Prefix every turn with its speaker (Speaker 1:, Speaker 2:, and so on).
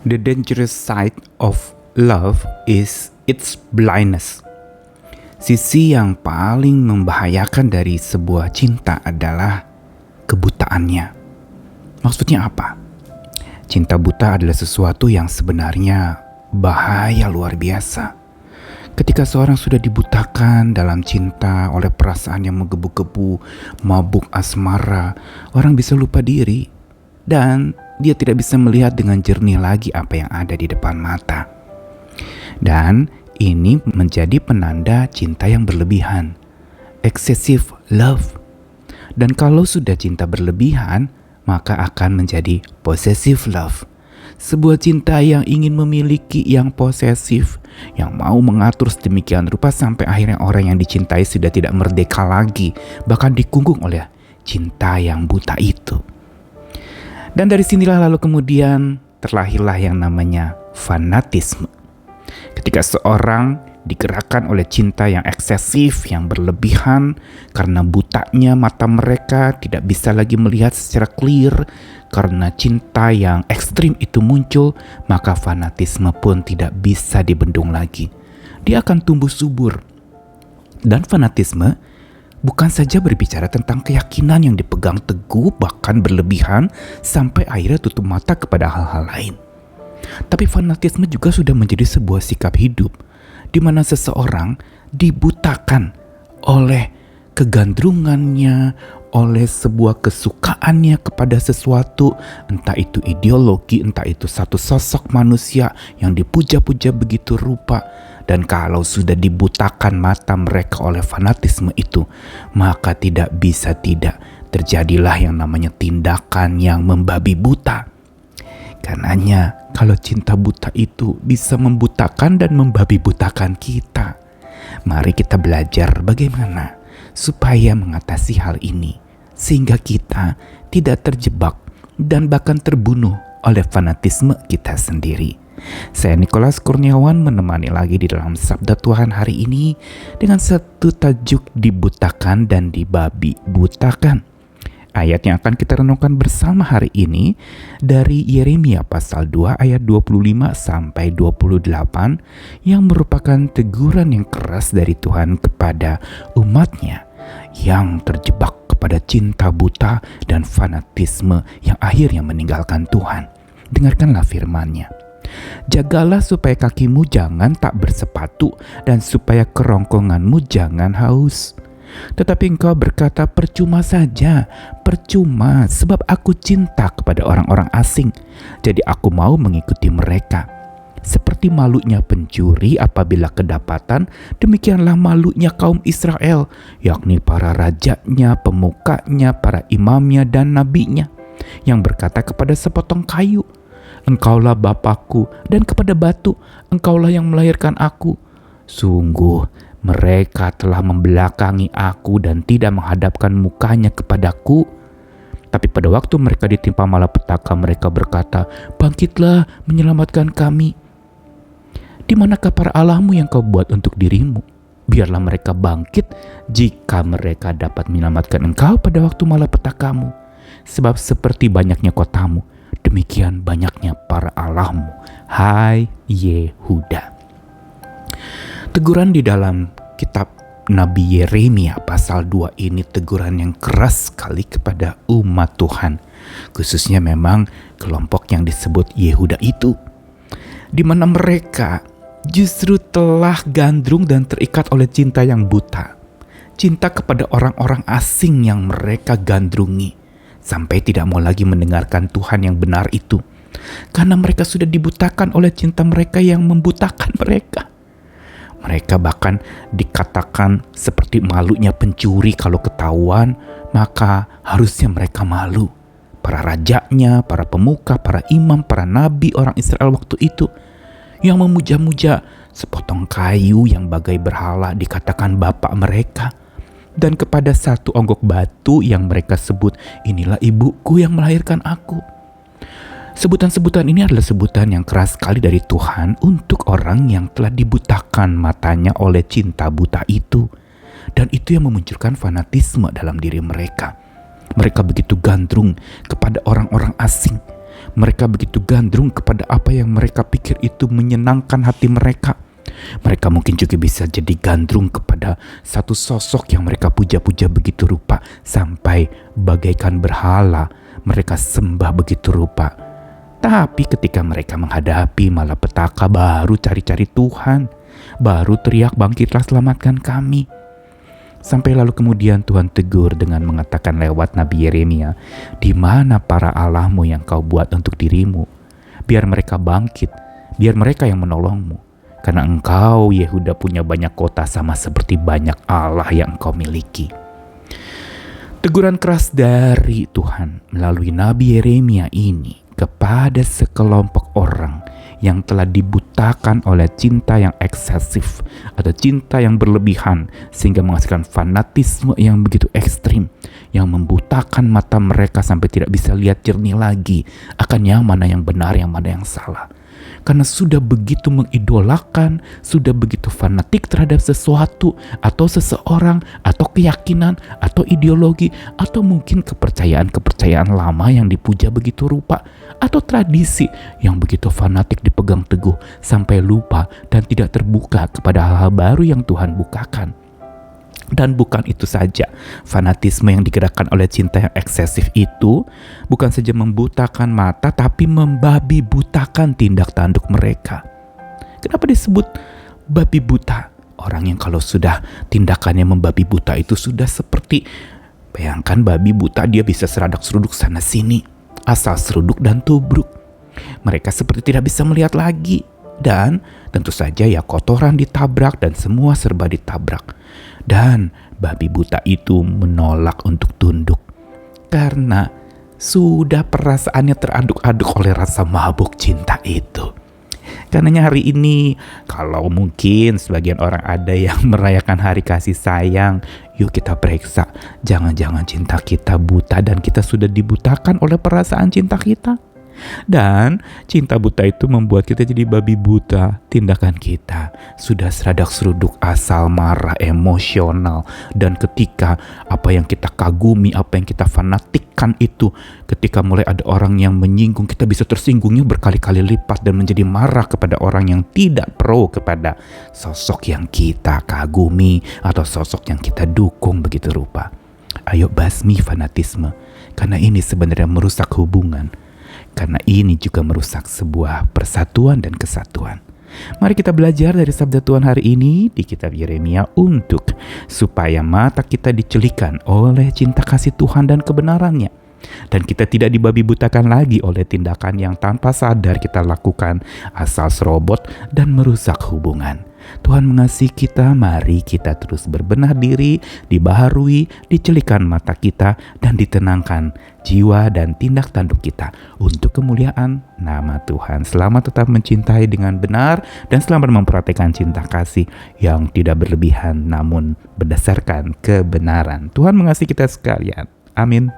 Speaker 1: The dangerous side of love is its blindness. Sisi yang paling membahayakan dari sebuah cinta adalah kebutaannya. Maksudnya apa? Cinta buta adalah sesuatu yang sebenarnya bahaya luar biasa. Ketika seorang sudah dibutakan dalam cinta oleh perasaan yang menggebu-gebu, mabuk asmara, orang bisa lupa diri dan dia tidak bisa melihat dengan jernih lagi apa yang ada di depan mata. Dan ini menjadi penanda cinta yang berlebihan, excessive love. Dan kalau sudah cinta berlebihan, maka akan menjadi possessive love. Sebuah cinta yang ingin memiliki, yang posesif, yang mau mengatur sedemikian rupa sampai akhirnya orang yang dicintai sudah tidak merdeka lagi, bahkan dikungkung oleh cinta yang buta itu. Dan dari sinilah lalu kemudian terlahirlah yang namanya fanatisme. Ketika seorang digerakkan oleh cinta yang eksesif, yang berlebihan, karena butanya mata mereka tidak bisa lagi melihat secara clear, karena cinta yang ekstrim itu muncul, maka fanatisme pun tidak bisa dibendung lagi. Dia akan tumbuh subur. Dan fanatisme bukan saja berbicara tentang keyakinan yang dipegang teguh, bahkan berlebihan, sampai akhirnya tutup mata kepada hal-hal lain. Tapi fanatisme juga sudah menjadi sebuah sikap hidup, di mana seseorang dibutakan oleh kegandrungannya, oleh sebuah kesukaannya kepada sesuatu, entah itu ideologi, entah itu satu sosok manusia yang dipuja-puja begitu rupa. Dan kalau sudah dibutakan mata mereka oleh fanatisme itu, maka tidak bisa tidak terjadilah yang namanya tindakan yang membabi buta. Karenanya kalau cinta buta itu bisa membutakan dan membabi butakan kita. Mari kita belajar bagaimana supaya mengatasi hal ini, sehingga kita tidak terjebak dan bahkan terbunuh oleh fanatisme kita sendiri. Saya Nikolas Kurniawan menemani lagi di dalam Sabda Tuhan hari ini dengan satu tajuk dibutakan dan dibabi butakan. Ayat yang akan kita renungkan bersama hari ini dari Yeremia pasal 2 ayat 25 sampai 28 yang merupakan teguran yang keras dari Tuhan kepada umatnya yang terjebak kepada cinta buta dan fanatisme yang akhirnya meninggalkan Tuhan. Dengarkanlah firman-Nya. Jagalah supaya kakimu jangan tak bersepatu dan supaya kerongkonganmu jangan haus. Tetapi engkau berkata, percuma saja, percuma, sebab aku cinta kepada orang-orang asing, jadi aku mau mengikuti mereka. Seperti malunya pencuri apabila kedapatan, demikianlah malunya kaum Israel, yakni para rajanya, pemukanya, para imamnya, dan nabinya, yang berkata kepada sepotong kayu, engkaulah Bapakku, dan kepada batu, engkaulah yang melahirkan aku. Sungguh, mereka telah membelakangi aku dan tidak menghadapkan mukanya kepadaku. Tapi pada waktu mereka ditimpa malapetaka, mereka berkata, bangkitlah menyelamatkan kami. Di manakah para Allahmu yang kau buat untuk dirimu? Biarlah mereka bangkit jika mereka dapat menyelamatkan engkau pada waktu malapetakamu. Sebab seperti banyaknya kotamu, demikian banyaknya para Allahmu, hai Yehuda. Teguran di dalam kitab Nabi Yeremia pasal 2 ini teguran yang keras sekali kepada umat Tuhan, khususnya memang kelompok yang disebut Yehuda itu, di mana mereka justru telah gandrung dan terikat oleh cinta yang buta, cinta kepada orang-orang asing yang mereka gandrungi, sampai tidak mau lagi mendengarkan Tuhan yang benar itu, karena mereka sudah dibutakan oleh cinta mereka yang membutakan mereka. Mereka bahkan dikatakan seperti malunya pencuri kalau ketahuan, maka harusnya mereka malu. Para rajanya, para pemuka, para imam, para nabi orang Israel waktu itu yang memuja-muja sepotong kayu yang bagai berhala dikatakan bapak mereka. Dan kepada satu onggok batu yang mereka sebut, inilah ibuku yang melahirkan aku. Sebutan-sebutan ini adalah sebutan yang keras sekali dari Tuhan untuk orang yang telah dibutakan matanya oleh cinta buta itu. Dan itu yang memunculkan fanatisme dalam diri mereka. Mereka begitu gandrung kepada orang-orang asing. Mereka begitu gandrung kepada apa yang mereka pikir itu menyenangkan hati mereka. Mereka mungkin juga bisa jadi gandrung kepada satu sosok yang mereka puja-puja begitu rupa, sampai bagaikan berhala mereka sembah begitu rupa. Tapi ketika mereka menghadapi malapetaka, baru cari-cari Tuhan, baru teriak, "Bangkitlah, selamatkan kami." Sampai lalu kemudian Tuhan tegur dengan mengatakan lewat Nabi Yeremia, "Di mana para allahmu yang kau buat untuk dirimu? Biar mereka bangkit, biar mereka yang menolongmu. Karena engkau, Yehuda, punya banyak kota sama seperti banyak Allah yang engkau miliki." Teguran keras dari Tuhan melalui Nabi Yeremia ini kepada sekelompok orang yang telah dibutakan oleh cinta yang eksesif atau cinta yang berlebihan, sehingga menghasilkan fanatisme yang begitu ekstrim, yang membutakan mata mereka sampai tidak bisa lihat jernih lagi akan yang mana yang benar, yang mana yang salah. Karena sudah begitu mengidolakan, sudah begitu fanatik terhadap sesuatu atau seseorang atau keyakinan atau ideologi atau mungkin kepercayaan-kepercayaan lama yang dipuja begitu rupa, atau tradisi yang begitu fanatik dipegang teguh sampai lupa dan tidak terbuka kepada hal-hal baru yang Tuhan bukakan. Dan bukan itu saja, fanatisme yang digerakkan oleh cinta yang eksesif itu bukan saja membutakan mata, tapi membabi butakan tindak tanduk mereka. Kenapa disebut babi buta? Orang yang kalau sudah tindakannya membabi buta itu sudah seperti, bayangkan babi buta, dia bisa seradak-seruduk sana sini, asal seruduk dan tubruk. Mereka seperti tidak bisa melihat lagi. Dan tentu saja ya kotoran ditabrak dan semua serba ditabrak. Dan babi buta itu menolak untuk tunduk karena sudah perasaannya teraduk-aduk oleh rasa mabuk cinta itu. Karenanya hari ini, kalau mungkin sebagian orang ada yang merayakan hari kasih sayang, yuk kita periksa, jangan-jangan cinta kita buta dan kita sudah dibutakan oleh perasaan cinta kita. Dan cinta buta itu membuat kita jadi babi buta. Tindakan kita sudah seradak seruduk, asal marah, emosional. Dan ketika apa yang kita kagumi, apa yang kita fanatikkan itu, ketika mulai ada orang yang menyinggung, kita bisa tersinggungnya berkali-kali lipat dan menjadi marah kepada orang yang tidak pro kepada sosok yang kita kagumi atau sosok yang kita dukung begitu rupa. Ayo basmi fanatisme, karena ini sebenarnya merusak hubungan. Karena ini juga merusak sebuah persatuan dan kesatuan. Mari kita belajar dari sabda Tuhan hari ini di kitab Yeremia supaya mata kita dicelikan oleh cinta kasih Tuhan dan kebenarannya. Dan kita tidak dibabi butakan lagi oleh tindakan yang tanpa sadar kita lakukan asal serobot dan merusak hubungan. Tuhan mengasihi kita, mari kita terus berbenah diri, dibaharui, dicelikan mata kita, dan ditenangkan jiwa dan tindak tanduk kita untuk kemuliaan nama Tuhan. Selamat tetap mencintai dengan benar dan selamat mempraktikkan cinta kasih yang tidak berlebihan namun berdasarkan kebenaran. Tuhan mengasihi kita sekalian. Amin.